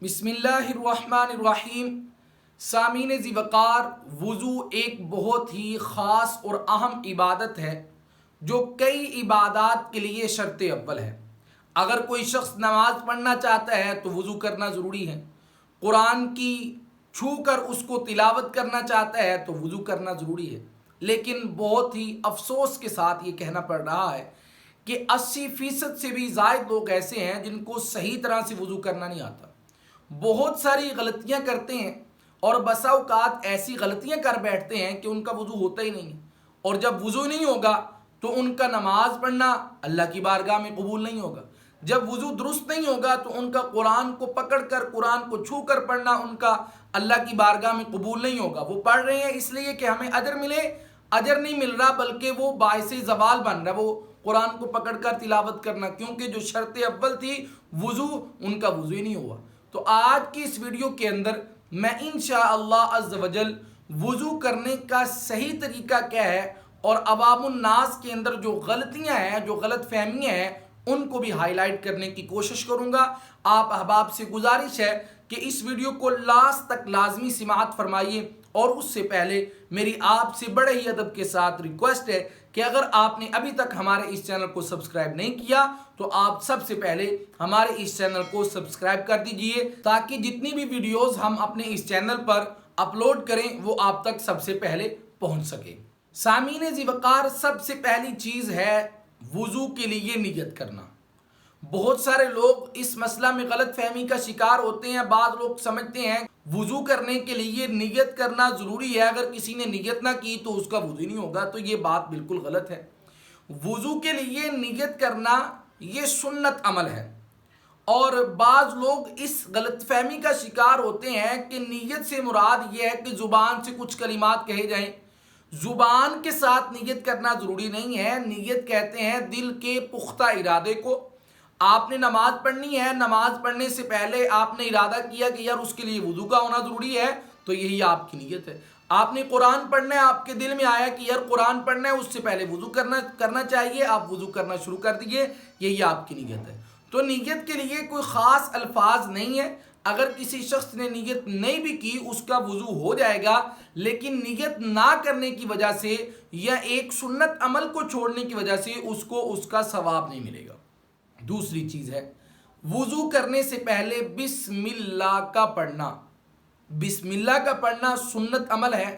بسم اللہ الرحمن الرحیم۔ سامعین ذی وقار، وضو ایک بہت ہی خاص اور اہم عبادت ہے جو کئی عبادات کے لیے شرط اول ہے۔ اگر کوئی شخص نماز پڑھنا چاہتا ہے تو وضو کرنا ضروری ہے۔ قرآن کی چھو کر اس کو تلاوت کرنا چاہتا ہے تو وضو کرنا ضروری ہے۔ لیکن بہت ہی افسوس کے ساتھ یہ کہنا پڑ رہا ہے کہ 80% سے بھی زائد لوگ ایسے ہیں جن کو صحیح طرح سے وضو کرنا نہیں آتا، بہت ساری غلطیاں کرتے ہیں اور بسا اوقات ایسی غلطیاں کر بیٹھتے ہیں کہ ان کا وضو ہوتا ہی نہیں ہے، اور جب وضو نہیں ہوگا تو ان کا نماز پڑھنا اللہ کی بارگاہ میں قبول نہیں ہوگا۔ جب وضو درست نہیں ہوگا تو ان کا قرآن کو پکڑ کر، قرآن کو چھو کر پڑھنا ان کا اللہ کی بارگاہ میں قبول نہیں ہوگا۔ وہ پڑھ رہے ہیں اس لیے کہ ہمیں اجر ملے، اجر نہیں مل رہا بلکہ وہ باعث زوال بن رہا ہے وہ قرآن کو پکڑ کر تلاوت کرنا، کیونکہ جو شرط اول تھی وضو، ان کا وضو ہی نہیں ہوا۔ تو آج کی اس ویڈیو کے اندر میں انشاءاللہ عز و جل وضو کرنے کا صحیح طریقہ کیا ہے اور عوام الناس کے اندر جو غلطیاں ہیں، جو غلط فہمیاں ہیں، ان کو بھی ہائی لائٹ کرنے کی کوشش کروں گا۔ آپ احباب سے گزارش ہے کہ اس ویڈیو کو لاسٹ تک لازمی سماعت فرمائیے، اور اس سے پہلے میری آپ سے بڑے ہی ادب کے ساتھ ریکویسٹ ہے کہ اگر آپ نے ابھی تک ہمارے اس چینل کو سبسکرائب نہیں کیا تو آپ سب سے پہلے ہمارے اس چینل کو سبسکرائب کر دیجئے، تاکہ جتنی بھی ویڈیوز ہم اپنے اس چینل پر اپلوڈ کریں وہ آپ تک سب سے پہلے پہنچ سکے۔ سامعین ذی وقار، سب سے پہلی چیز ہے وضو کے لیے نیت کرنا۔ بہت سارے لوگ اس مسئلہ میں غلط فہمی کا شکار ہوتے ہیں۔ بعض لوگ سمجھتے ہیں وضو کرنے کے لیے نیت کرنا ضروری ہے، اگر کسی نے نیت نہ کی تو اس کا وضو نہیں ہوگا، تو یہ بات بالکل غلط ہے۔ وضو کے لیے نیت کرنا یہ سنت عمل ہے، اور بعض لوگ اس غلط فہمی کا شکار ہوتے ہیں کہ نیت سے مراد یہ ہے کہ زبان سے کچھ کلمات کہے جائیں۔ زبان کے ساتھ نیت کرنا ضروری نہیں ہے۔ نیت کہتے ہیں دل کے پختہ ارادے کو۔ آپ نے نماز پڑھنی ہے، نماز پڑھنے سے پہلے آپ نے ارادہ کیا کہ یار اس کے لیے وضو کا ہونا ضروری ہے، تو یہی آپ کی نیت ہے۔ آپ نے قرآن پڑھنا ہے، آپ کے دل میں آیا کہ یار قرآن پڑھنا ہے، اس سے پہلے وضو کرنا چاہیے، آپ وضو کرنا شروع کر دیجئے، یہی آپ کی نیت ہے۔ تو نیت کے لیے کوئی خاص الفاظ نہیں ہے۔ اگر کسی شخص نے نیت نہیں بھی کی اس کا وضو ہو جائے گا، لیکن نیت نہ کرنے کی وجہ سے یا ایک سنت عمل کو چھوڑنے کی وجہ سے اس کو اس کا ثواب نہیں ملے گا۔ دوسری چیز ہے وضو کرنے سے پہلے بسم اللہ کا پڑھنا۔ بسم اللہ کا پڑھنا سنت عمل ہے۔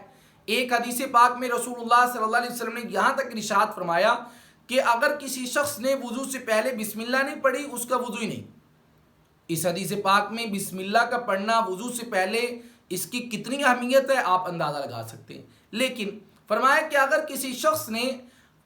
ایک حدیث پاک میں رسول اللہ صلی اللہ علیہ وسلم نے یہاں تک ارشاد فرمایا کہ اگر کسی شخص نے وضو سے پہلے بسم اللہ نہیں پڑھی اس کا وضو ہی نہیں۔ اس حدیث پاک میں بسم اللہ کا پڑھنا وضو سے پہلے اس کی کتنی اہمیت ہے آپ اندازہ لگا سکتے ہیں۔ لیکن فرمایا کہ اگر کسی شخص نے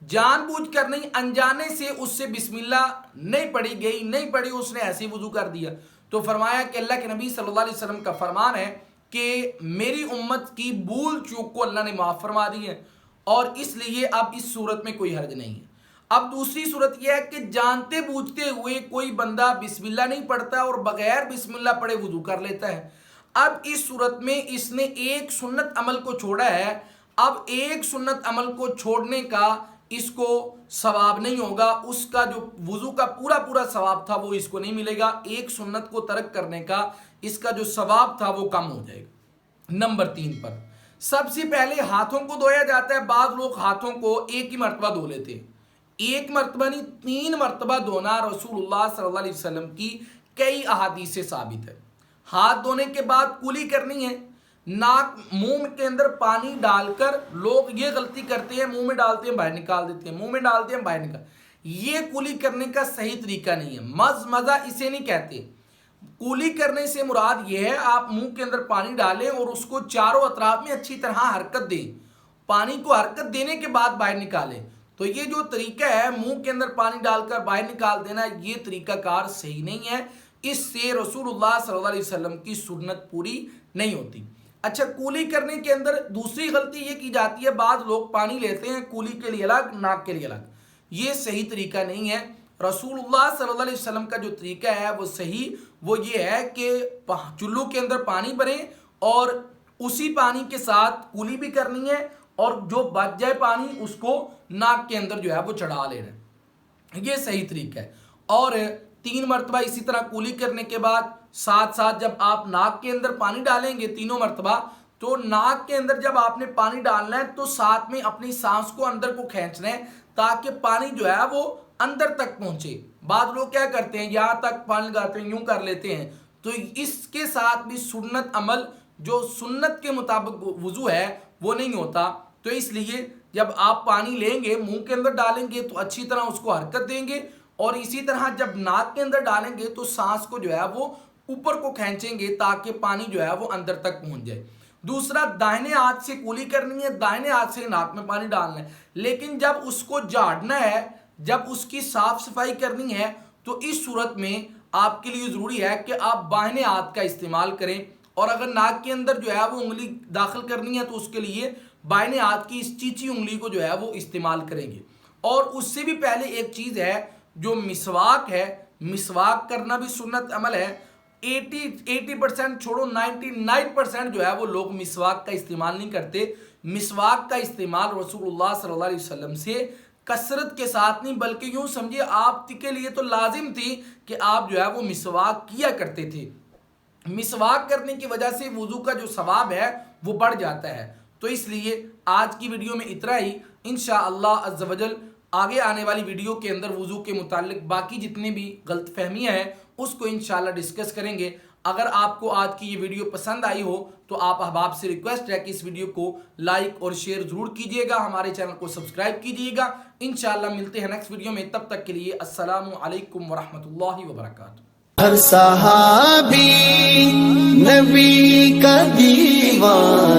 جان بوجھ کر نہیں، انجانے سے اس سے بسم اللہ نہیں پڑھی اس نے ایسے وضو کر دیا، تو فرمایا کہ اللہ کے نبی صلی اللہ علیہ وسلم کا فرمان ہے کہ میری امت کی بھول چوک کو اللہ نے معاف فرما دی ہے، اور اس لیے اب اس صورت میں کوئی حرج نہیں ہے۔ اب دوسری صورت یہ ہے کہ جانتے بوجھتے ہوئے کوئی بندہ بسم اللہ نہیں پڑھتا اور بغیر بسم اللہ پڑھے وضو کر لیتا ہے۔ اب اس صورت میں اس نے ایک سنت عمل کو چھوڑا ہے۔ اب ایک سنت عمل کو چھوڑنے کا اس کو ثواب نہیں ہوگا، اس کا جو وضو کا پورا ثواب تھا وہ اس کو نہیں ملے گا۔ ایک سنت کو ترک کرنے کا اس کا جو ثواب تھا وہ کم ہو جائے گا۔ نمبر 3 پر سب سے پہلے ہاتھوں کو دھویا جاتا ہے۔ بعض لوگ ہاتھوں کو ایک ہی مرتبہ دھو لیتے ہیں۔ ایک مرتبہ نہیں، 3 مرتبہ دھونا رسول اللہ صلی اللہ علیہ وسلم کی کئی احادیث سے ثابت ہے۔ ہاتھ دھونے کے بعد کلی کرنی ہے۔ ناک منہ کے اندر پانی ڈال کر لوگ یہ غلطی کرتے ہیں، منہ میں ڈالتے ہیں باہر نکال دیتے ہیں، منہ میں ڈالتے ہیں باہر نکال، یہ کلی کرنے کا صحیح طریقہ نہیں ہے۔ مزمزہ اسے نہیں کہتے۔ کلی کرنے سے مراد یہ ہے آپ منہ کے اندر پانی ڈالیں اور اس کو چاروں اطراف میں اچھی طرح حرکت دیں، پانی کو حرکت دینے کے بعد باہر نکالیں۔ تو یہ جو طریقہ ہے منہ کے اندر پانی ڈال کر باہر نکال دینا، یہ طریقہ کار صحیح نہیں ہے۔ اس سے رسول اللہ صلی اللہ علیہ وسلم کی سنت پوری نہیں ہوتی۔ اچھا، کولی کرنے کے اندر دوسری غلطی یہ کی جاتی ہے، بعض لوگ پانی لیتے ہیں کولی کے لیے الگ، ناک کے لیے الگ، یہ صحیح طریقہ نہیں ہے۔ رسول اللہ صلی اللہ علیہ وسلم کا جو طریقہ ہے وہ صحیح، وہ یہ ہے کہ چلو کے اندر پانی بھریں اور اسی پانی کے ساتھ کولی بھی کرنی ہے، اور جو بچ جائے پانی اس کو ناک کے اندر جو ہے وہ چڑھا لینا ہے، یہ صحیح طریقہ ہے۔ اور 3 مرتبہ اسی طرح کولی کرنے کے بعد ساتھ ساتھ جب آپ ناک کے اندر پانی ڈالیں گے 3 مرتبہ، تو ناک کے اندر جب آپ نے پانی ڈالنا ہے تو ساتھ میں اپنی سانس کو اندر کو کھینچنا ہے تاکہ پانی جو ہے وہ اندر تک پہنچے۔ بعض لوگ کیا کرتے ہیں یہاں تک پانی لگاتے ہیں، یوں کر لیتے ہیں، تو اس کے ساتھ بھی سنت عمل جو سنت کے مطابق وضو ہے وہ نہیں ہوتا۔ تو اس لیے جب آپ پانی لیں گے منہ کے اندر ڈالیں گے تو اچھی طرح اس کو حرکت دیں گے، اور اسی طرح جب ناک کے اندر ڈالیں گے تو سانس کو جو ہے وہ اوپر کو کھینچیں گے تاکہ پانی جو ہے وہ اندر تک پہنچ جائے۔ دوسرا، دائنے ہاتھ سے کولی کرنی ہے، دائنے ہاتھ سے ناک میں پانی ڈالنا ہے، لیکن جب اس کو جھاڑنا ہے، جب اس کی صاف صفائی کرنی ہے، تو اس صورت میں آپ کے لیے ضروری ہے کہ آپ بائیں ہاتھ کا استعمال کریں، اور اگر ناک کے اندر جو ہے وہ انگلی داخل کرنی ہے تو اس کے لیے بائیں ہاتھ کی اس چیچی انگلی کو جو ہے وہ استعمال کریں گے۔ اور اس سے بھی پہلے ایک چیز ہے جو مسواک ہے، مسواک کرنا بھی سنت عمل ہے۔ 80% چھوڑو، 99% جو ہے وہ لوگ مسواک کا استعمال نہیں کرتے۔ مسواک کا استعمال رسول اللہ صلی اللہ علیہ وسلم سے کثرت کے ساتھ نہیں، بلکہ یوں سمجھے آپ کے لیے تو لازم تھی کہ آپ جو ہے وہ مسواک کیا کرتے تھے۔ مسواک کرنے کی وجہ سے وضو کا جو ثواب ہے وہ بڑھ جاتا ہے۔ تو اس لیے آج کی ویڈیو میں اتنا ہی، انشاءاللہ عز و جل آگے آنے والی ویڈیو کے اندر وضو کے متعلق باقی جتنے بھی غلط فہمیاں ہیں اس کو انشاءاللہ ڈسکس کریں گے۔ اگر آپ کو آج کی یہ ویڈیو پسند آئی ہو تو آپ احباب سے ریکویسٹ ہے کہ اس ویڈیو کو لائک اور شیئر ضرور کیجئے گا، ہمارے چینل کو سبسکرائب کیجئے گا۔ انشاءاللہ ملتے ہیں نیکسٹ ویڈیو میں، تب تک کے لیے السلام علیکم ورحمۃ اللہ وبرکاتہ۔ ہر صحابی نبی کا دیوان